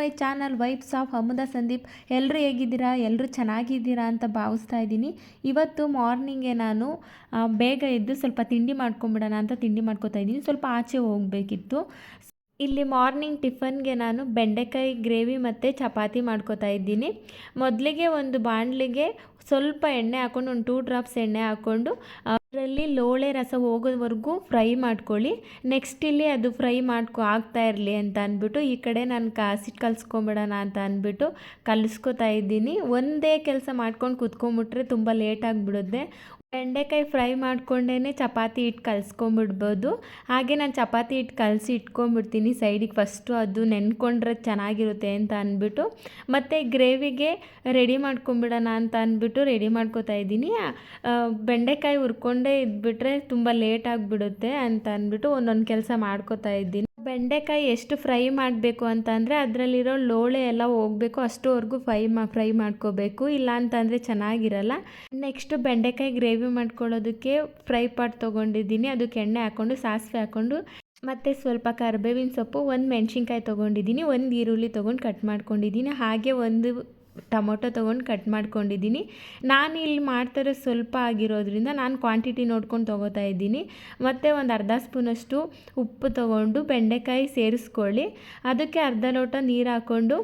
My channel vibes of Hamuda Sandeep. ಎಲ್ಲರೂ ಹೇಗಿದ್ದೀರಾ? ಎಲ್ಲರೂ ಚೆನ್ನಾಗಿದ್ದೀರಾ ಅಂತ ಭಾವಿಸ್ತಾ ಇದ್ದೀನಿ. ಇವತ್ತು ಮಾರ್ನಿಂಗೆ ನಾನು ಬೇಗ ಎದ್ದು ಸ್ವಲ್ಪ ತಿಂಡಿ ಮಾಡ್ಕೊಂಬಿಡೋಣ ಅಂತ ತಿಂಡಿ ಮಾಡ್ಕೊತಾ ಇದ್ದೀನಿ. ಸ್ವಲ್ಪ ಆಚೆ ಹೋಗಬೇಕಿತ್ತು. ಇಲ್ಲಿ ಮಾರ್ನಿಂಗ್ ಟಿಫನ್ಗೆ ನಾನು ಬೆಂಡೆಕಾಯಿ ಗ್ರೇವಿ ಮತ್ತು ಚಪಾತಿ ಮಾಡ್ಕೊತಾ ಇದ್ದೀನಿ. ಮೊದಲಿಗೆ ಒಂದು ಬಾಣಲಿಗೆ ಸ್ವಲ್ಪ ಎಣ್ಣೆ ಹಾಕ್ಕೊಂಡು ಒಂದು 2 ಡ್ರಾಪ್ಸ್ ಎಣ್ಣೆ ಹಾಕ್ಕೊಂಡು ಅದರಲ್ಲಿ ಲೋಳೆ ರಸ ಹೋಗೋವರೆಗೂ ಫ್ರೈ ಮಾಡ್ಕೊಳ್ಳಿ. ನೆಕ್ಸ್ಟ್ ಇಲ್ಲಿ ಅದು ಫ್ರೈ ಆಗ್ತಾ ಇರಲಿ ಅಂತ ಅಂದ್ಬಿಟ್ಟು ಈ ಕಡೆ ನಾನು ಹಸಿಟ್ಟು ಕಲಿಸ್ಕೊಂಬಿಡೋಣ ಅಂತ ಅಂದ್ಬಿಟ್ಟು ಕಲಿಸ್ಕೊತಾ ಇದ್ದೀನಿ. ಒಂದೇ ಕೆಲಸ ಮಾಡ್ಕೊಂಡು ಕೂತ್ಕೊಂಡ್ಬಿಟ್ರೆ ತುಂಬ ಲೇಟ್ ಆಗಿಬಿಡುತ್ತೆ. ಬೆಂಡೆಕಾಯಿ ಫ್ರೈ ಮಾಡ್ಕೊಂಡೇ ಚಪಾತಿ ಹಿಟ್ಟು ಕಲಿಸ್ಕೊಂಬಿಡ್ಬೋದು. ಹಾಗೆ ನಾನು ಚಪಾತಿ ಹಿಟ್ಟು ಕಲಸಿ ಇಟ್ಕೊಂಡ್ಬಿಡ್ತೀನಿ ಸೈಡಿಗೆ. ಫಸ್ಟು ಅದು ನೆನ್ಕೊಂಡ್ರೆ ಚೆನ್ನಾಗಿರುತ್ತೆ ಅಂತ ಅಂದ್ಬಿಟ್ಟು ಮತ್ತು ಗ್ರೇವಿಗೆ ರೆಡಿ ಮಾಡ್ಕೊಂಬಿಡೋಣ ಅಂತ ಅಂದ್ಬಿಟ್ಟು ರೆಡಿ ಮಾಡ್ಕೊತಾ ಇದ್ದೀನಿ. ಬೆಂಡೆಕಾಯಿ ಹುರ್ಕೊಂಡೇ ಇದ್ಬಿಟ್ರೆ ತುಂಬ ಲೇಟ್ ಆಗಿಬಿಡುತ್ತೆ ಅಂತ ಅಂದ್ಬಿಟ್ಟು ಒಂದೊಂದು ಕೆಲಸ ಮಾಡ್ಕೊತಾ ಇದ್ದೀನಿ. ಬೆಂಡೆಕಾಯಿ ಎಷ್ಟು ಫ್ರೈ ಮಾಡಬೇಕು ಅಂತಂದರೆ ಅದರಲ್ಲಿರೋ ಲೋಳೆ ಎಲ್ಲ ಹೋಗಬೇಕು, ಅಷ್ಟುವರೆಗೂ ಫ್ರೈ ಮಾಡ್ಕೋಬೇಕು, ಇಲ್ಲ ಅಂತಂದರೆ ಚೆನ್ನಾಗಿರಲ್ಲ. ನೆಕ್ಸ್ಟು ಬೆಂಡೆಕಾಯಿ ಗ್ರೇವಿ ಮಾಡ್ಕೊಳ್ಳೋದಕ್ಕೆ ಫ್ರೈ ಪಾಟ್ ತೊಗೊಂಡಿದ್ದೀನಿ. ಅದಕ್ಕೆ ಎಣ್ಣೆ ಹಾಕ್ಕೊಂಡು ಸಾಸಿವೆ ಹಾಕ್ಕೊಂಡು ಮತ್ತು ಸ್ವಲ್ಪ ಕರಿಬೇವಿನ ಸೊಪ್ಪು, ಒಂದು ಮೆಣಸಿನ್ಕಾಯಿ ತೊಗೊಂಡಿದ್ದೀನಿ, ಒಂದು ಈರುಳ್ಳಿ ತೊಗೊಂಡು ಕಟ್ ಮಾಡ್ಕೊಂಡಿದ್ದೀನಿ, ಹಾಗೆ ಒಂದು ಟೊಮೊಟೊ ತೊಗೊಂಡು ಕಟ್ ಮಾಡ್ಕೊಂಡಿದ್ದೀನಿ. ನಾನು ಇಲ್ಲಿ ಮಾಡ್ತಾರೆ ಸ್ವಲ್ಪ ಆಗಿರೋದ್ರಿಂದ ನಾನು ಕ್ವಾಂಟಿಟಿ ನೋಡ್ಕೊಂಡು ತೊಗೋತಾ ಇದ್ದೀನಿ. ಮತ್ತು ಒಂದು ಅರ್ಧ ಸ್ಪೂನಷ್ಟು ಉಪ್ಪು ತೊಗೊಂಡು ಬೆಂಡೆಕಾಯಿ ಸೇರಿಸ್ಕೊಳ್ಳಿ. ಅದಕ್ಕೆ ಅರ್ಧ ಲೋಟ ನೀರು ಹಾಕ್ಕೊಂಡು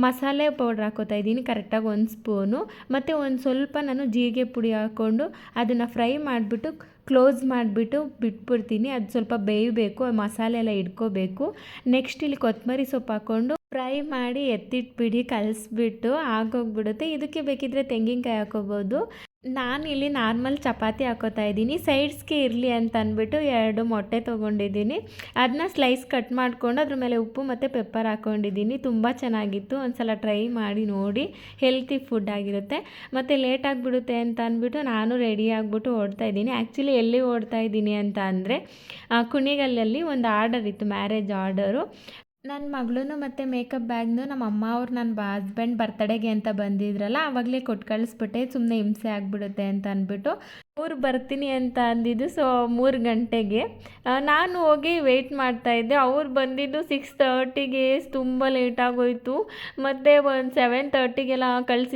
ಮಸಾಲೆ ಪೌಡ್ರ್ ಹಾಕ್ಕೋತಾ ಇದ್ದೀನಿ, ಕರೆಕ್ಟಾಗಿ 1 ಸ್ಪೂನು. ಮತ್ತು ಒಂದು ಸ್ವಲ್ಪ ನಾನು ಜೀರಿಗೆ ಪುಡಿ ಹಾಕ್ಕೊಂಡು ಅದನ್ನು ಫ್ರೈ ಮಾಡಿಬಿಟ್ಟು ಕ್ಲೋಸ್ ಮಾಡಿಬಿಟ್ಟು ಬಿಟ್ಬಿಡ್ತೀನಿ. ಅದು ಸ್ವಲ್ಪ ಬೇಯಬೇಕು, ಮಸಾಲೆ ಎಲ್ಲ ಇಡ್ಕೋಬೇಕು. ನೆಕ್ಸ್ಟ್ ಇಲ್ಲಿ ಕೊತ್ತಂಬರಿ ಸೊಪ್ಪು ಹಾಕ್ಕೊಂಡು ಫ್ರೈ ಮಾಡಿ ಎತ್ತಿಟ್ಬಿಡಿ, ಕಲಿಸ್ಬಿಟ್ಟು ಆಗೋಗ್ಬಿಡುತ್ತೆ. ಇದಕ್ಕೆ ಬೇಕಿದ್ದರೆ ತೆಂಗಿನಕಾಯಿ ಹಾಕೋಬೋದು. ನಾನಿಲ್ಲಿ ನಾರ್ಮಲ್ ಚಪಾತಿ ಹಾಕೋತಾ ಇದ್ದೀನಿ. ಸೈಡ್ಸ್ಗೆ ಇರಲಿ ಅಂತ ಅಂದ್ಬಿಟ್ಟು 2 ಮೊಟ್ಟೆ ತೊಗೊಂಡಿದ್ದೀನಿ. ಅದನ್ನ ಸ್ಲೈಸ್ ಕಟ್ ಮಾಡಿಕೊಂಡು ಅದ್ರ ಮೇಲೆ ಉಪ್ಪು ಮತ್ತು ಪೆಪ್ಪರ್ ಹಾಕ್ಕೊಂಡಿದ್ದೀನಿ. ತುಂಬ ಚೆನ್ನಾಗಿತ್ತು, ಒಂದು ಸಲ ಟ್ರೈ ಮಾಡಿ ನೋಡಿ. ಹೆಲ್ತಿ ಫುಡ್ ಆಗಿರುತ್ತೆ. ಮತ್ತು ಲೇಟ್ ಆಗಿಬಿಡುತ್ತೆ ಅಂತ ಅಂದ್ಬಿಟ್ಟು ನಾನು ರೆಡಿ ಆಗಿಬಿಟ್ಟು ಓಡ್ತಾ ಇದ್ದೀನಿ. ಆ್ಯಕ್ಚುಲಿ ಎಲ್ಲಿ ಓಡ್ತಾ ಇದ್ದೀನಿ ಅಂತ ಅಂದರೆ ಕುಣಿಗಲ್ಲಲ್ಲಿ ಒಂದು ಆರ್ಡರ್ ಇತ್ತು, ಮ್ಯಾರೇಜ್ ಆರ್ಡರು. ನನ್ನ ಮಗಳೂ ಮತ್ತು ಮೇಕಪ್ ಬ್ಯಾಗ್ನು ನಮ್ಮ ಅಮ್ಮ ಅವ್ರು ನನ್ನ ಹಸ್ಬೆಂಡ್ ಬರ್ತಡೇಗೆ ಅಂತ ಬಂದಿದ್ರಲ್ಲ, ಆವಾಗಲೇ ಕೊಟ್ಟು ಕಳಿಸ್ಬಿಟ್ಟೆ, ಸುಮ್ಮನೆ ಹಿಂಸೆ ಆಗಿಬಿಡುತ್ತೆ ಅಂತ ಅಂದ್ಬಿಟ್ಟು. ಅವ್ರು ಬರ್ತೀನಿ ಅಂತ ಅಂದಿದ್ದು. ಸೊ 3 ಗಂಟೆಗೆ ನಾನು ಹೋಗಿ ವೆಯ್ಟ್ ಮಾಡ್ತಾಯಿದ್ದೆ. ಅವ್ರು ಬಂದಿದ್ದು 6:30ಗೆ, ತುಂಬ ಲೇಟಾಗೋಯಿತು. ಮತ್ತು ಒಂದು 7:30ಗೆಲ್ಲ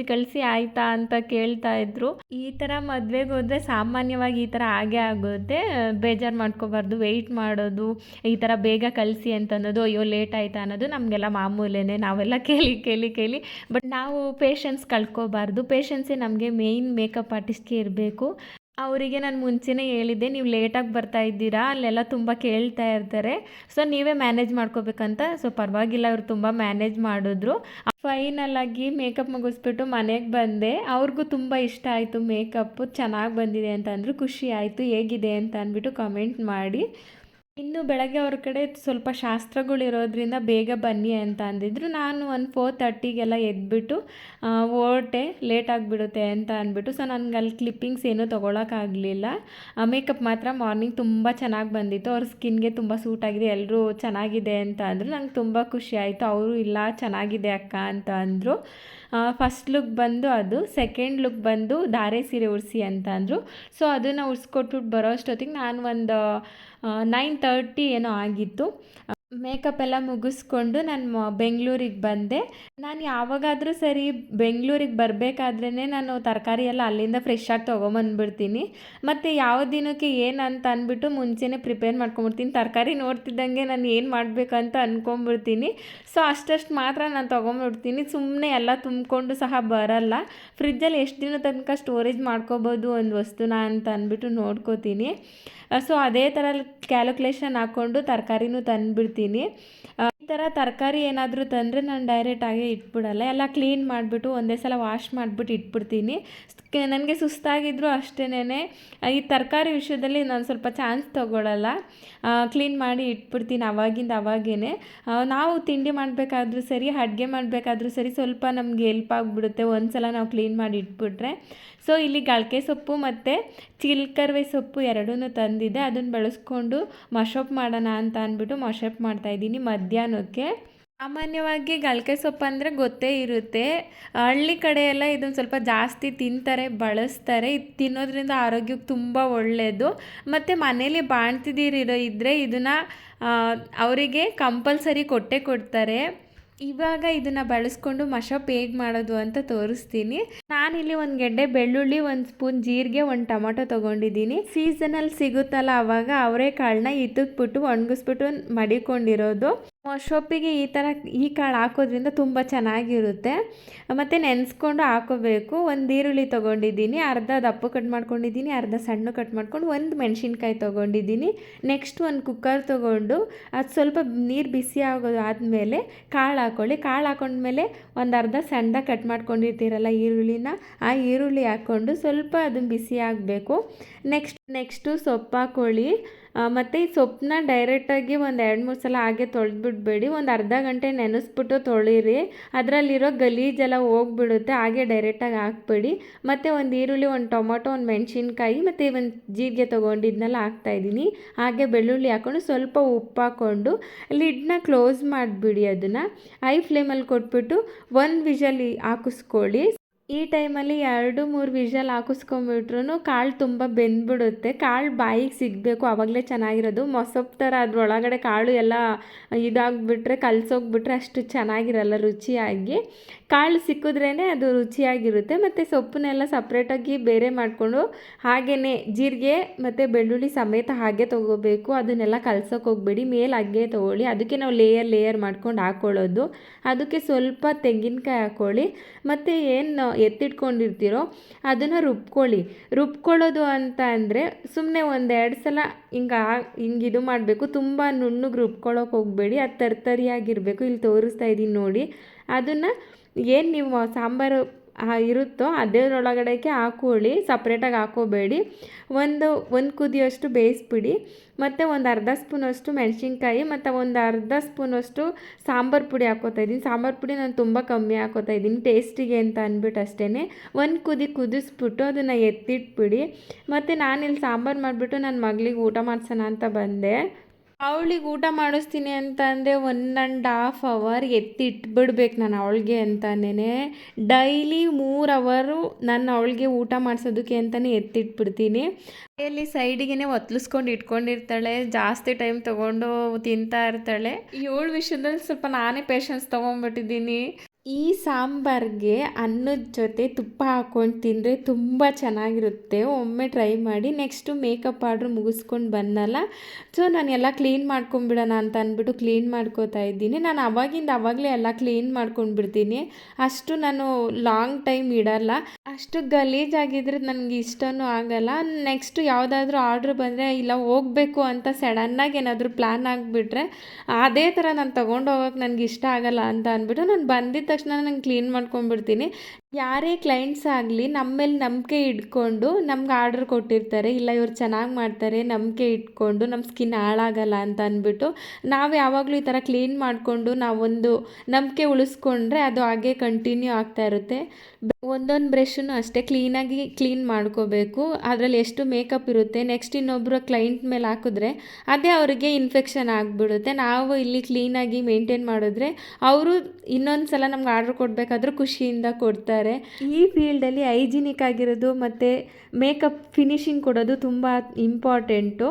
ಕಳಿಸಿ ಆಯಿತಾ ಅಂತ ಕೇಳ್ತಾಯಿದ್ರು. ಈ ಥರ ಮದುವೆಗೆ ಹೋದರೆ ಸಾಮಾನ್ಯವಾಗಿ ಈ ಥರ ಆಗೇ ಆಗುತ್ತೆ. ಬೇಜಾರು ಮಾಡ್ಕೋಬಾರ್ದು, ವೆಯ್ಟ್ ಮಾಡೋದು, ಈ ಥರ ಬೇಗ ಕಳಿಸಿ ಅಂತ ಅನ್ನೋದು, ಅಯ್ಯೋ ಲೇಟ್ ಆಯಿತಾ ಅನ್ನೋದು ನಮಗೆಲ್ಲ ಮಾಮೂಲೇನೆ. ನಾವೆಲ್ಲ ಕೇಳಿ ಬಟ್ ನಾವು ಪೇಷನ್ಸ್ ಕಳ್ಕೊಬಾರ್ದು. ಪೇಷನ್ಸೇ ನಮಗೆ ಮೇಯ್ನ್ ಮೇಕಪ್ ಆರ್ಟಿಸ್ಟ್ಗೆ ಇರಬೇಕು. ಅವರಿಗೆ ನಾನು ಮುಂಚೆನೇ ಹೇಳಿದ್ದೆ, ನೀವು ಲೇಟಾಗಿ ಬರ್ತಾ ಇದ್ದೀರಾ, ಅಲ್ಲೆಲ್ಲ ತುಂಬ ಕೇಳ್ತಾ ಇರ್ತಾರೆ, ಸೊ ನೀವೇ ಮ್ಯಾನೇಜ್ ಮಾಡ್ಕೋಬೇಕಂತ. ಸೊ ಪರವಾಗಿಲ್ಲ, ಅವರು ತುಂಬ ಮ್ಯಾನೇಜ್ ಮಾಡಿದ್ರು. ಫೈನಲಾಗಿ ಮೇಕಪ್ ಮುಗಿಸ್ಬಿಟ್ಟು ಮನೆಗೆ ಬಂದೆ. ಅವ್ರಿಗೂ ತುಂಬ ಇಷ್ಟ ಆಯಿತು, ಮೇಕಪ್ಪು ಚೆನ್ನಾಗಿ ಬಂದಿದೆ ಅಂತ ಅಂದರು. ಖುಷಿ ಆಯಿತು, ಹೇಗಿದೆ ಅಂತ ಅಂದ್ಬಿಟ್ಟು ಕಮೆಂಟ್ ಮಾಡಿ. ಇನ್ನು ಬೆಳಗ್ಗೆ ಅವ್ರ ಕಡೆ ಸ್ವಲ್ಪ ಶಾಸ್ತ್ರಗಳಿರೋದ್ರಿಂದ ಬೇಗ ಬನ್ನಿ ಅಂತ ಅಂದಿದ್ರು. ನಾನು ಒಂದು 4:30ಗೆಲ್ಲ ಎದ್ಬಿಟ್ಟು ಹೊರಟೆ, ಲೇಟ್ ಆಗಿಬಿಡುತ್ತೆ ಅಂತ ಅಂದ್ಬಿಟ್ಟು. ಸೊ ನನಗೆ ಅಲ್ಲಿ ಕ್ಲಿಪ್ಪಿಂಗ್ಸ್ ಏನೂ ತೊಗೊಳಕ್ಕಾಗಲಿಲ್ಲ. ಮೇಕಪ್ ಮಾತ್ರ ಮಾರ್ನಿಂಗ್ ತುಂಬ ಚೆನ್ನಾಗಿ ಬಂದಿತ್ತು. ಅವ್ರ ಸ್ಕಿನ್ಗೆ ತುಂಬ ಸೂಟ್ ಆಗಿದೆ, ಎಲ್ಲರೂ ಚೆನ್ನಾಗಿದೆ ಅಂತ ಅಂದರು. ನಂಗೆ ತುಂಬ ಖುಷಿ ಆಯಿತು. ಅವರು ಇಲ್ಲ ಚೆನ್ನಾಗಿದೆ ಅಕ್ಕ ಅಂತ ಅಂದರು. ಫಸ್ಟ್ ಲುಕ್ ಬಂದು ಅದು, ಸೆಕೆಂಡ್ ಲುಕ್ ಬಂದು ಧಾರೆ ಸೀರೆ ಉಡಿಸಿ ಅಂತ ಅಂದರು. ಸೊ ಅದನ್ನು ಉಡ್ಸ್ಕೊಟ್ಬಿಟ್ಟು ಬರೋ ಅಷ್ಟೊತ್ತಿಗೆ ನಾನು ಒಂದು 9:30 ಏನೋ ಆಗಿತ್ತು. ಮೇಕಪ್ ಎಲ್ಲ ಮುಗಿಸ್ಕೊಂಡು ನಾನು ಬೆಂಗಳೂರಿಗೆ ಬಂದೆ. ನಾನು ಯಾವಾಗಾದರೂ ಸರಿ ಬೆಂಗಳೂರಿಗೆ ಬರಬೇಕಾದ್ರೇ ನಾನು ತರಕಾರಿ ಎಲ್ಲ ಅಲ್ಲಿಂದ ಫ್ರೆಶ್ಶಾಗಿ ತೊಗೊಂಬಂದ್ಬಿಡ್ತೀನಿ. ಮತ್ತು ಯಾವ ದಿನಕ್ಕೆ ಏನಂತ ಅಂದ್ಬಿಟ್ಟು ಮುಂಚೆನೇ ಪ್ರಿಪೇರ್ ಮಾಡ್ಕೊಂಬಿಡ್ತೀನಿ. ತರಕಾರಿ ನೋಡ್ತಿದ್ದಂಗೆ ನಾನು ಏನು ಮಾಡಬೇಕಂತ ಅಂದ್ಕೊಂಬಿಡ್ತೀನಿ. ಸೊ ಅಷ್ಟಷ್ಟು ಮಾತ್ರ ನಾನು ತೊಗೊಂಬಿಡ್ತೀನಿ. ಸುಮ್ಮನೆ ಎಲ್ಲ ತುಂಬಿಕೊಂಡು ಸಹ ಬರಲ್ಲ. ಫ್ರಿಜ್ಜಲ್ಲಿ ಎಷ್ಟು ದಿನ ತನಕ ಸ್ಟೋರೇಜ್ ಮಾಡ್ಕೋಬೋದು ಒಂದು ವಸ್ತುನ ಅಂತ ಅಂದ್ಬಿಟ್ಟು ನೋಡ್ಕೋತೀನಿ. ಸೊ ಅದೇ ಥರ ಕ್ಯಾಲ್ಕುಲೇಷನ್ ಹಾಕ್ಕೊಂಡು ತರಕಾರಿನೂ ತಂದುಬಿಡ್ತೀನಿ. ಈ ಥರ ತರಕಾರಿ ಏನಾದರೂ ತಂದರೆ ನಾನು ಡೈರೆಕ್ಟಾಗಿ ಇಟ್ಬಿಡಲ್ಲ, ಎಲ್ಲ ಕ್ಲೀನ್ ಮಾಡಿಬಿಟ್ಟು ಒಂದೇ ಸಲ ವಾಶ್ ಮಾಡಿಬಿಟ್ಟು ಇಟ್ಬಿಡ್ತೀನಿ. ನನಗೆ ಸುಸ್ತಾಗಿದ್ದರೂ ಅಷ್ಟೇನೆ ಈ ತರಕಾರಿ ವಿಷಯದಲ್ಲಿ ನಾನು ಸ್ವಲ್ಪ ಚಾನ್ಸ್ ತೊಗೊಳ್ಳಲ್ಲ, ಕ್ಲೀನ್ ಮಾಡಿ ಇಟ್ಬಿಡ್ತೀನಿ ಅವಾಗಿಂದ ಅವಾಗೇ. ನಾವು ತಿಂಡಿ ಮಾಡಬೇಕಾದ್ರೂ ಸರಿ, ಅಡುಗೆ ಮಾಡಬೇಕಾದ್ರೂ ಸರಿ, ಸ್ವಲ್ಪ ನಮಗೆ ಹೆಲ್ಪ್ ಆಗಿಬಿಡುತ್ತೆ ಒಂದು ಸಲ ನಾವು ಕ್ಲೀನ್ ಮಾಡಿ ಇಟ್ಬಿಟ್ರೆ. ಸೊ ಇಲ್ಲಿ ಗಳಕೆ ಸೊಪ್ಪು ಮತ್ತು ಚಿಲ್ಕರ್ವೆ ಸೊಪ್ಪು ಎರಡೂ ತಂದಿದ್ದೆ. ಅದನ್ನು ಬಳಸ್ಕೊಂಡು ಮಶಪ್ ಮಾಡೋಣ ಅಂತ ಅಂದ್ಬಿಟ್ಟು ಮಶಪ್ ಮಾಡ್ತಾಯಿದ್ದೀನಿ ಮಧ್ಯಾಹ್ನಕ್ಕೆ. ಸಾಮಾನ್ಯವಾಗಿ ಗಳಕೆ ಸೊಪ್ಪು ಅಂದರೆ ಗೊತ್ತೇ ಇರುತ್ತೆ. ಹಳ್ಳಿ ಕಡೆ ಎಲ್ಲ ಇದನ್ನು ಸ್ವಲ್ಪ ಜಾಸ್ತಿ ತಿಂತಾರೆ, ಬಳಸ್ತಾರೆ. ಇದು ತಿನ್ನೋದ್ರಿಂದ ಆರೋಗ್ಯಕ್ಕೆ ತುಂಬ ಒಳ್ಳೆಯದು. ಮತ್ತು ಮನೇಲಿ ಬಾಣ್ತಿದಿರಿರೋ ಇದ್ದರೆ ಇದನ್ನು ಅವರಿಗೆ ಕಂಪಲ್ಸರಿ ಕೊಟ್ಟೇ ಕೊಡ್ತಾರೆ. ಇವಾಗ ಇದನ್ನು ಬಳಸ್ಕೊಂಡು ಮಶಪ್ ಹೇಗೆ ಮಾಡೋದು ಅಂತ ತೋರಿಸ್ತೀನಿ. ನಾನಿಲ್ಲಿ ಒಂದು ಗೆಡ್ಡೆ ಬೆಳ್ಳುಳ್ಳಿ, ಒಂದು ಸ್ಪೂನ್ ಜೀರಿಗೆ, ಒಂದು ಟೊಮೊಟೊ ತೊಗೊಂಡಿದ್ದೀನಿ. ಸೀಸನಲ್ಲಿ ಸಿಗುತ್ತಲ್ಲ ಆವಾಗ ಅವರೆಕಾಳನ್ನ ಇದ್ದಕ್ಬಿಟ್ಟು ಒಣಗಿಸ್ಬಿಟ್ಟು ಮಡಿಕೊಂಡಿರೋದು. ಮಶೊಪ್ಪಿಗೆ ಈ ಕಾಳು ಹಾಕೋದ್ರಿಂದ ತುಂಬ ಚೆನ್ನಾಗಿರುತ್ತೆ. ಮತ್ತು ನೆನೆಸ್ಕೊಂಡು ಹಾಕೋಬೇಕು. ಒಂದು ಈರುಳ್ಳಿ ತೊಗೊಂಡಿದ್ದೀನಿ, ಅರ್ಧ ದಪ್ಪ ಕಟ್ ಮಾಡ್ಕೊಂಡಿದ್ದೀನಿ, ಅರ್ಧ ಸಣ್ಣ ಕಟ್ ಮಾಡ್ಕೊಂಡು, ಒಂದು ಮೆಣಸಿನ್ಕಾಯಿ ತೊಗೊಂಡಿದ್ದೀನಿ. ನೆಕ್ಸ್ಟ್ ಒಂದು ಕುಕ್ಕರ್ ತೊಗೊಂಡು ಅದು ಸ್ವಲ್ಪ ನೀರು ಬಿಸಿ ಆಗೋದು ಆದಮೇಲೆ ಕಾಳು ಹಾಕ್ಕೊಳ್ಳಿ. ಕಾಳು ಹಾಕೊಂಡ್ಮೇಲೆ ಒಂದು ಅರ್ಧ ಸಣ್ಣದಾಗಿ ಕಟ್ ಮಾಡ್ಕೊಂಡಿರ್ತೀರಲ್ಲ ಈರುಳ್ಳಿನ, ಆ ಈರುಳ್ಳಿ ಹಾಕ್ಕೊಂಡು ಸ್ವಲ್ಪ ಅದನ್ನು ಬಿಸಿ ಆಗಬೇಕು. ನೆಕ್ಸ್ಟು ಸೊಪ್ಪು ಹಾಕ್ಕೊಳ್ಳಿ. ಮತ್ತು ಈ ಸೊಪ್ಪನ್ನ ಡೈರೆಕ್ಟಾಗಿ ಒಂದು 2-3 ಸಲ ಹಾಗೆ ತೊಳೆದ್ಬಿಡ್ಬೇಡಿ. ಒಂದು ಅರ್ಧ ಗಂಟೆ ನೆನೆಸ್ಬಿಟ್ಟು ತೊಳೀರಿ. ಅದರಲ್ಲಿರೋ ಗಲೀಜೆಲ್ಲ ಹೋಗ್ಬಿಡುತ್ತೆ. ಹಾಗೆ ಡೈರೆಕ್ಟಾಗಿ ಹಾಕ್ಬೇಡಿ. ಮತ್ತು ಒಂದು ಈರುಳ್ಳಿ, ಒಂದು ಟೊಮೊಟೊ, ಒಂದು ಮೆಣಸಿನ್ಕಾಯಿ ಮತ್ತು ಒಂದು ಜೀರಿಗೆ ತೊಗೊಂಡಿದ್ನೆಲ್ಲ ಹಾಕ್ತಾಯಿದ್ದೀನಿ. ಹಾಗೆ ಬೆಳ್ಳುಳ್ಳಿ ಹಾಕ್ಕೊಂಡು ಸ್ವಲ್ಪ ಉಪ್ಪು ಹಾಕ್ಕೊಂಡು ಲಿಡ್ನ ಕ್ಲೋಸ್ ಮಾಡಿಬಿಡಿ. ಅದನ್ನು ಹೈ ಫ್ಲೇಮಲ್ಲಿ ಕೊಟ್ಬಿಟ್ಟು ಒಂದು ವಿಷಲ್ ಹಾಕಿಸ್ಕೊಳ್ಳಿ. ಈ ಟೈಮಲ್ಲಿ 2-3 ವಿಷಲ್ ಹಾಕಿಸ್ಕೊಂಬಿಟ್ರು ಕಾಳು ತುಂಬ ಬೆಂದ್ಬಿಡುತ್ತೆ. ಕಾಳು ಬಾಯಿಗೆ ಸಿಗಬೇಕು, ಆವಾಗಲೇ ಚೆನ್ನಾಗಿರೋದು. ಮೊಸಪ್ಪು ಥರ ಅದ್ರೊಳಗಡೆ ಕಾಳು ಎಲ್ಲ ಇದಾಗಿಬಿಟ್ರೆ, ಕಲಸೋಗ್ಬಿಟ್ರೆ ಅಷ್ಟು ಚೆನ್ನಾಗಿರಲ್ಲ ರುಚಿಯಾಗಿ. ಕಾಳು ಸಿಕ್ಕಿದ್ರೇ ಅದು ರುಚಿಯಾಗಿರುತ್ತೆ. ಮತ್ತು ಸೊಪ್ಪನ್ನೆಲ್ಲ ಸಪ್ರೇಟಾಗಿ ಬೇರೆ ಮಾಡಿಕೊಂಡು ಹಾಗೆಯೇ ಜೀರಿಗೆ ಮತ್ತು ಬೆಳ್ಳುಳ್ಳಿ ಸಮೇತ ಹಾಗೆ ತೊಗೋಬೇಕು. ಅದನ್ನೆಲ್ಲ ಕಲ್ಸೋಕೆ ಹೋಗಬೇಡಿ, ಮೇಲೆ ಹಾಗೆ ತೊಗೊಳ್ಳಿ. ಅದಕ್ಕೆ ನಾವು ಲೇಯರ್ ಮಾಡ್ಕೊಂಡು ಹಾಕ್ಕೊಳ್ಳೋದು. ಅದಕ್ಕೆ ಸ್ವಲ್ಪ ತೆಂಗಿನಕಾಯಿ ಹಾಕ್ಕೊಳ್ಳಿ. ಮತ್ತು ಏನು ಎತ್ತಿಟ್ಕೊಂಡಿರ್ತೀರೋ ಅದನ್ನು ರುಬ್ಕೊಳ್ಳೋದು ಅಂತ ಅಂದರೆ ಸುಮ್ಮನೆ 1-2 ಸಲ ಹಿಂಗೆ ಇದು ಮಾಡಬೇಕು. ತುಂಬ ನುಣ್ಣಗೆ ರುಬ್ಕೊಳ್ಳೋಕೆ ಹೋಗಬೇಡಿ, ಅದು ತರ್ತರಿಯಾಗಿರಬೇಕು. ಇಲ್ಲಿ ತೋರಿಸ್ತಾ ಇದ್ದೀನಿ ನೋಡಿ. ಅದನ್ನು ಏನು ನೀವು ಸಾಂಬಾರು ಇರುತ್ತೋ ಅದರೊಳಗಡೆಗೆ ಹಾಕ್ಕೊಳ್ಳಿ, ಸಪ್ರೇಟಾಗಿ ಹಾಕ್ಕೋಬೇಡಿ. ಒಂದು ಕುದಿಯೋಷ್ಟು ಬೇಯಿಸ್ಬಿಡಿ. ಮತ್ತು ಒಂದು ಅರ್ಧ ಸ್ಪೂನಷ್ಟು ಮೆಣಸಿನ್ಕಾಯಿ ಮತ್ತು ಒಂದು ಅರ್ಧ ಸ್ಪೂನಷ್ಟು ಸಾಂಬಾರು ಪುಡಿ ಹಾಕ್ಕೋತಾಯಿದ್ದೀನಿ. ಸಾಂಬಾರು ಪುಡಿ ನಾನು ತುಂಬ ಕಮ್ಮಿ ಹಾಕ್ಕೋತಾಯಿದ್ದೀನಿ, ಟೇಸ್ಟಿಗೆ ಅಂತ ಅಂದ್ಬಿಟ್ಟು ಅಷ್ಟೇ. ಒಂದು ಕುದಿಸ್ಬಿಟ್ಟು ಅದನ್ನು ಎತ್ತಿಟ್ಬಿಡಿ. ಮತ್ತು ನಾನಿಲ್ಲಿ ಸಾಂಬಾರು ಮಾಡಿಬಿಟ್ಟು ನನ್ನ ಮಗಳಿಗೆ ಊಟ ಮಾಡಿಸೋಣ ಅಂತ ಬಂದೆ. ಅವಳಿಗೆ ಊಟ ಮಾಡಿಸ್ತೀನಿ ಅಂತ ಅಂದರೆ 1.5 ಅವರ್ ಎತ್ತಿಟ್ಬಿಡ್ಬೇಕು ನಾನು ಅವಳಿಗೆ ಅಂತಲೇ. ಡೈಲಿ 3 ಅವರು ನಾನು ಅವಳಿಗೆ ಊಟ ಮಾಡಿಸೋದಕ್ಕೆ ಅಂತಲೇ ಎತ್ತಿಟ್ಬಿಡ್ತೀನಿ. ಅಲ್ಲಿ ಸೈಡಿಗೆ ಒತ್ತಲಿಸ್ಕೊಂಡು ಇಟ್ಕೊಂಡಿರ್ತಾಳೆ, ಜಾಸ್ತಿ ಟೈಮ್ ತೊಗೊಂಡು ತಿಂತಾ ಇರ್ತಾಳೆ. ಇವಳ ವಿಷಯದಲ್ಲಿ ಸ್ವಲ್ಪ ನಾನೇ ಪೇಷನ್ಸ್ ತೊಗೊಂಡ್ಬಿಟ್ಟಿದ್ದೀನಿ. ಈ ಸಾಂಬಾರಿಗೆ ಅನ್ನದ ಜೊತೆ ತುಪ್ಪ ಹಾಕ್ಕೊಂಡು ತಿಂದರೆ ತುಂಬ ಚೆನ್ನಾಗಿರುತ್ತೆ. ಒಮ್ಮೆ ಟ್ರೈ ಮಾಡಿ. ನೆಕ್ಸ್ಟು ಮೇಕಪ್ ಆರ್ಡ್ರ್ ಮುಗಿಸ್ಕೊಂಡು ಬಂದಲ್ಲ, ಸೊ ನಾನು ಎಲ್ಲ ಕ್ಲೀನ್ ಮಾಡ್ಕೊಂಬಿಡೋಣ ಅಂತ ಅಂದ್ಬಿಟ್ಟು ಕ್ಲೀನ್ ಮಾಡ್ಕೋತಾ ಇದ್ದೀನಿ. ನಾನು ಆವಾಗಲೇ ಎಲ್ಲ ಕ್ಲೀನ್ ಮಾಡ್ಕೊಂಡ್ಬಿಡ್ತೀನಿ. ಅಷ್ಟು ನಾನು ಲಾಂಗ್ ಟೈಮ್ ಇಡಲ್ಲ. ಅಷ್ಟು ಗಲೀಜಾಗಿದ್ರೆ ನನಗೆ ಇಷ್ಟನೂ ಆಗಲ್ಲ. ನೆಕ್ಸ್ಟು ಯಾವುದಾದ್ರೂ ಆರ್ಡ್ರ್ ಬಂದರೆ ಇಲ್ಲ ಹೋಗಬೇಕು ಅಂತ ಸಡನ್ನಾಗಿ ಏನಾದರೂ ಪ್ಲ್ಯಾನ್ ಆಗಿಬಿಟ್ರೆ ಅದೇ ಥರ ನಾನು ತೊಗೊಂಡು ಹೋಗೋಕೆ ನನಗೆ ಇಷ್ಟ ಆಗಲ್ಲ ಅಂತ ಅಂದ್ಬಿಟ್ಟು ನಾನು ಬಂದಿದ್ದ ತಕ್ಷಣ ನಾನು ಕ್ಲೀನ್ ಮಾಡ್ಕೊಂಡ್ಬಿಡ್ತೀನಿ. ಯಾರೇ ಕ್ಲೈಂಟ್ಸ್ ಆಗಲಿ ನಮ್ಮ ಮೇಲೆ ನಂಬಿಕೆ ಇಟ್ಕೊಂಡು ನಮ್ಗೆ ಆರ್ಡರ್ ಕೊಟ್ಟಿರ್ತಾರೆ, ಇಲ್ಲ ಇವ್ರು ಚೆನ್ನಾಗಿ ಮಾಡ್ತಾರೆ ನಂಬಿಕೆ ಇಟ್ಕೊಂಡು ನಮ್ಮ ಸ್ಕಿನ್ ಹಾಳಾಗಲ್ಲ ಅಂತ ಅಂದ್ಬಿಟ್ಟು ನಾವು ಯಾವಾಗಲೂ ಈ ಥರ ಕ್ಲೀನ್ ಮಾಡಿಕೊಂಡು ನಾವೊಂದು ನಂಬಿಕೆ ಉಳಿಸ್ಕೊಂಡ್ರೆ ಅದು ಹಾಗೆ ಕಂಟಿನ್ಯೂ ಆಗ್ತಾ ಇರುತ್ತೆ. ಒಂದೊಂದು ಬ್ರಷನ್ನು ಅಷ್ಟೇ ಕ್ಲೀನಾಗಿ ಕ್ಲೀನ್ ಮಾಡ್ಕೋಬೇಕು. ಅದರಲ್ಲಿ ಎಷ್ಟು ಮೇಕಪ್ ಇರುತ್ತೆ, ನೆಕ್ಸ್ಟ್ ಇನ್ನೊಬ್ಬರು ಕ್ಲೈಂಟ್ ಮೇಲೆ ಹಾಕಿದ್ರೆ ಅದೇ ಅವರಿಗೆ ಇನ್ಫೆಕ್ಷನ್ ಆಗಿಬಿಡುತ್ತೆ. ನಾವು ಇಲ್ಲಿ ಕ್ಲೀನಾಗಿ ಮೇಂಟೈನ್ ಮಾಡಿದ್ರೆ ಅವರು ಇನ್ನೊಂದು ಸಲ ನಮ್ಗೆ ಆರ್ಡ್ರ್ ಕೊಡಬೇಕಾದ್ರೂ ಖುಷಿಯಿಂದ ಕೊಡ್ತಾರೆ. ಈ ಫೀಲ್ಡಲ್ಲಿ ಹೈಜಿನಿಕ್ ಆಗಿರೋದು ಮತ್ತು ಮೇಕಪ್ ಫಿನಿಶಿಂಗ್ ಕೊಡೋದು ತುಂಬ ಇಂಪಾರ್ಟೆಂಟು.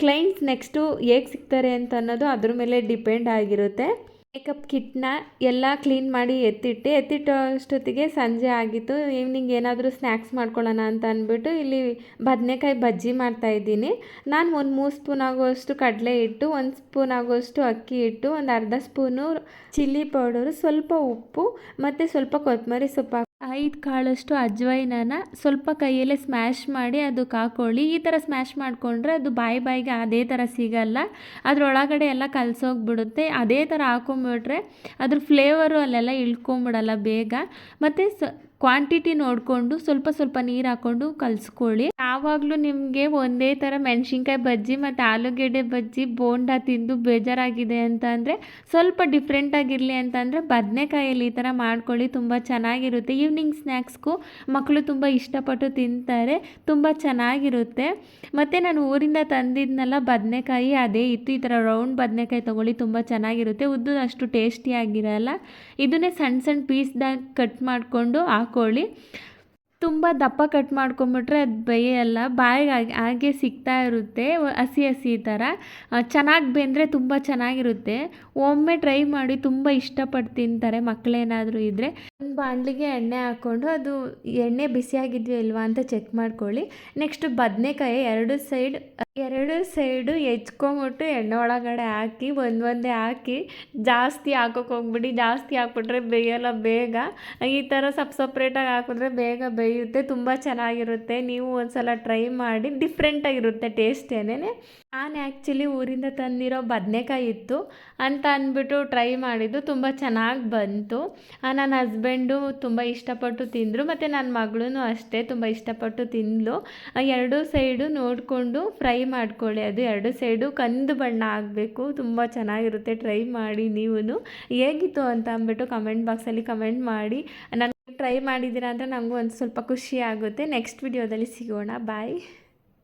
ಕ್ಲೈಂಟ್ಸ್ ನೆಕ್ಸ್ಟು ಹೇಗೆ ಸಿಗ್ತಾರೆ ಅಂತ ಅನ್ನೋದು ಅದ್ರ ಮೇಲೆ ಡಿಪೆಂಡ್ ಆಗಿರುತ್ತೆ. ಮೇಕಪ್ ಕಿಟ್ನ ಎಲ್ಲ ಕ್ಲೀನ್ ಮಾಡಿ ಎತ್ತಿಟ್ಟೋ ಅಷ್ಟೊತ್ತಿಗೆ ಸಂಜೆ ಆಗಿತ್ತು. ಈವ್ನಿಂಗ್ ಏನಾದರೂ ಸ್ನ್ಯಾಕ್ಸ್ ಮಾಡ್ಕೊಳ್ಳೋಣ ಅಂತ ಅಂದ್ಬಿಟ್ಟು ಇಲ್ಲಿ ಬದನೆಕಾಯಿ ಬಜ್ಜಿ ಮಾಡ್ತಾಯಿದ್ದೀನಿ. ನಾನು 1 ಸ್ಪೂನ್ ಆಗೋಷ್ಟು ಕಡಲೆ ಹಿಟ್ಟು, 1 ಸ್ಪೂನ್ ಆಗೋಷ್ಟು ಅಕ್ಕಿ ಹಿಟ್ಟು, ಒಂದು ಅರ್ಧ ಸ್ಪೂನು ಚಿಲ್ಲಿ ಪೌಡರು, ಸ್ವಲ್ಪ ಉಪ್ಪು ಮತ್ತು ಸ್ವಲ್ಪ ಕೊತ್ತಂಬರಿ ಸೊಪ್ಪು 5 ಕಾಳಷ್ಟು ಅಜ್ವೈನನ ಸ್ವಲ್ಪ ಕೈಯಲ್ಲೇ ಸ್ಮ್ಯಾಶ್ ಮಾಡಿ ಅದಕ್ಕೆ ಹಾಕ್ಕೊಳ್ಳಿ. ಈ ಥರ ಸ್ಮ್ಯಾಶ್ ಮಾಡಿಕೊಂಡ್ರೆ ಅದು ಬಾಯಿಗೆ ಅದೇ ಥರ ಸಿಗಲ್ಲ, ಅದರೊಳಗಡೆ ಎಲ್ಲ ಕಲಸೋಗ್ಬಿಡುತ್ತೆ. ಅದೇ ಥರ ಹಾಕೊಂಬಿಟ್ರೆ ಅದ್ರ ಫ್ಲೇವರು ಅಲ್ಲೆಲ್ಲ ಇಳ್ಕೊಂಬಿಡಲ್ಲ ಬೇಗ. ಮತ್ತು ಕ್ವಾಂಟಿಟಿ ನೋಡಿಕೊಂಡು ಸ್ವಲ್ಪ ನೀರು ಹಾಕ್ಕೊಂಡು ಕಲಿಸ್ಕೊಳ್ಳಿ. ಯಾವಾಗಲೂ ನಿಮಗೆ ಒಂದೇ ಥರ ಮೆಣಸಿನ್ಕಾಯಿ ಬಜ್ಜಿ ಮತ್ತು ಆಲೂಗೆಡ್ಡೆ ಬಜ್ಜಿ ಬೋಂಡ ತಿಂದು ಬೇಜಾರಾಗಿದೆ ಅಂತ ಅಂದರೆ ಸ್ವಲ್ಪ ಡಿಫ್ರೆಂಟಾಗಿರಲಿ ಅಂತಂದರೆ ಬದನೆಕಾಯಲ್ಲಿ ಈ ಥರ ಮಾಡ್ಕೊಳ್ಳಿ, ತುಂಬ ಚೆನ್ನಾಗಿರುತ್ತೆ. ಈವ್ನಿಂಗ್ ಸ್ನ್ಯಾಕ್ಸ್ಗೂ ಮಕ್ಕಳು ತುಂಬ ಇಷ್ಟಪಟ್ಟು ತಿಂತಾರೆ, ತುಂಬ ಚೆನ್ನಾಗಿರುತ್ತೆ. ಮತ್ತು ನಾನು ಊರಿಂದ ತಂದಿದ್ನೆಲ್ಲ ಬದನೆಕಾಯಿ ಅದೇ ಇತ್ತು. ಈ ಥರ ರೌಂಡ್ ಬದನೆಕಾಯಿ ತೊಗೊಳ್ಳಿ, ತುಂಬ ಚೆನ್ನಾಗಿರುತ್ತೆ. ಉದ್ದು ಅಷ್ಟು ಟೇಸ್ಟಿಯಾಗಿರಲ್ಲ. ಇದನ್ನೇ ಸಣ್ಣ ಪೀಸ್ದಾಗ ಕಟ್ ಮಾಡಿಕೊಂಡು ಹಾಕ್ಕೊಳ್ಳಿ. ತುಂಬ ದಪ್ಪ ಕಟ್ ಮಾಡ್ಕೊಂಬಿಟ್ರೆ ಅದು ಬೇಯಲ್ಲ, ಬಾಯಿಗೆ ಹಾಗೆ ಸಿಗ್ತಾ ಇರುತ್ತೆ ಹಸಿ ಹಸಿ ಥರ. ಚೆನ್ನಾಗಿ ಬೆಂದರೆ ತುಂಬ ಚೆನ್ನಾಗಿರುತ್ತೆ. ಒಮ್ಮೆ ಟ್ರೈ ಮಾಡಿ, ತುಂಬ ಇಷ್ಟಪಟ್ಟು ತಿಂತಾರೆ ಮಕ್ಕಳೇನಾದರೂ ಇದ್ದರೆ. ಒಂದು ಬಾಣಲಿಗೆ ಎಣ್ಣೆ ಹಾಕ್ಕೊಂಡು ಅದು ಎಣ್ಣೆ ಬಿಸಿಯಾಗಿದೆಯೋ ಇಲ್ವಾ ಅಂತ ಚೆಕ್ ಮಾಡ್ಕೊಳ್ಳಿ. ನೆಕ್ಸ್ಟು ಬದನೆಕಾಯಿ ಎರಡು ಸೈಡು ಹೆಚ್ಕೊಂಬಿಟ್ಟು ಎಣ್ಣೆ ಒಳಗಡೆ ಹಾಕಿ ಒಂದೊಂದೇ ಹಾಕಿ ಜಾಸ್ತಿ ಹಾಕೋಕೆ ಹೋಗ್ಬಿಡಿ. ಜಾಸ್ತಿ ಹಾಕ್ಬಿಟ್ರೆ ಬೇಯಲ್ಲ ಬೇಗ. ಈ ಥರ ಸಪ್ರೇಟಾಗಿ ಹಾಕಿದ್ರೆ ಬೇಗ ಬೇಯುತ್ತೆ, ತುಂಬ ಚೆನ್ನಾಗಿರುತ್ತೆ. ನೀವು ಒಂದ್ಸಲ ಟ್ರೈ ಮಾಡಿ, ಡಿಫ್ರೆಂಟಾಗಿರುತ್ತೆ ಟೇಸ್ಟೇನೆ. ನಾನು ಆ್ಯಕ್ಚುಲಿ ಊರಿಂದ ತಂದಿರೋ ಬದನೆಕಾಯಿ ಇತ್ತು ಅಂತ ಅಂದ್ಬಿಟ್ಟು ಟ್ರೈ ಮಾಡಿದ್ದು, ತುಂಬ ಚೆನ್ನಾಗಿ ಬಂತು. ನನ್ನ ಹಸ್ಬೆಂಡು ತುಂಬ ಇಷ್ಟಪಟ್ಟು ತಿಂದರು, ಮತ್ತು ನನ್ನ ಮಗಳೂ ಅಷ್ಟೇ ತುಂಬ ಇಷ್ಟಪಟ್ಟು ತಿಂದಳು. ಎರಡೂ ಸೈಡು ನೋಡಿಕೊಂಡು ಫ್ರೈ ಮಾಡ್ಕೊಳ್ಳಿ. ಅದು ಎರಡು ಸೈಡು ಕಂದು ಬಣ್ಣ ಆಗಬೇಕು, ತುಂಬ ಚೆನ್ನಾಗಿರುತ್ತೆ. ಟ್ರೈ ಮಾಡಿ ನೀವು. ಹೇಗಿತ್ತು ಅಂತ ಅಂದ್ಬಿಟ್ಟು ಕಮೆಂಟ್ ಬಾಕ್ಸಲ್ಲಿ ಕಮೆಂಟ್ ಮಾಡಿ. ನಾನು ಟ್ರೈ ಮಾಡಿದ್ದೀರಾ ಅಂತ ನನಗೂ ಒಂದು ಸ್ವಲ್ಪ ಖುಷಿ ಆಗುತ್ತೆ. ನೆಕ್ಸ್ಟ್ ವಿಡಿಯೋದಲ್ಲಿ ಸಿಗೋಣ. ಬಾಯ್.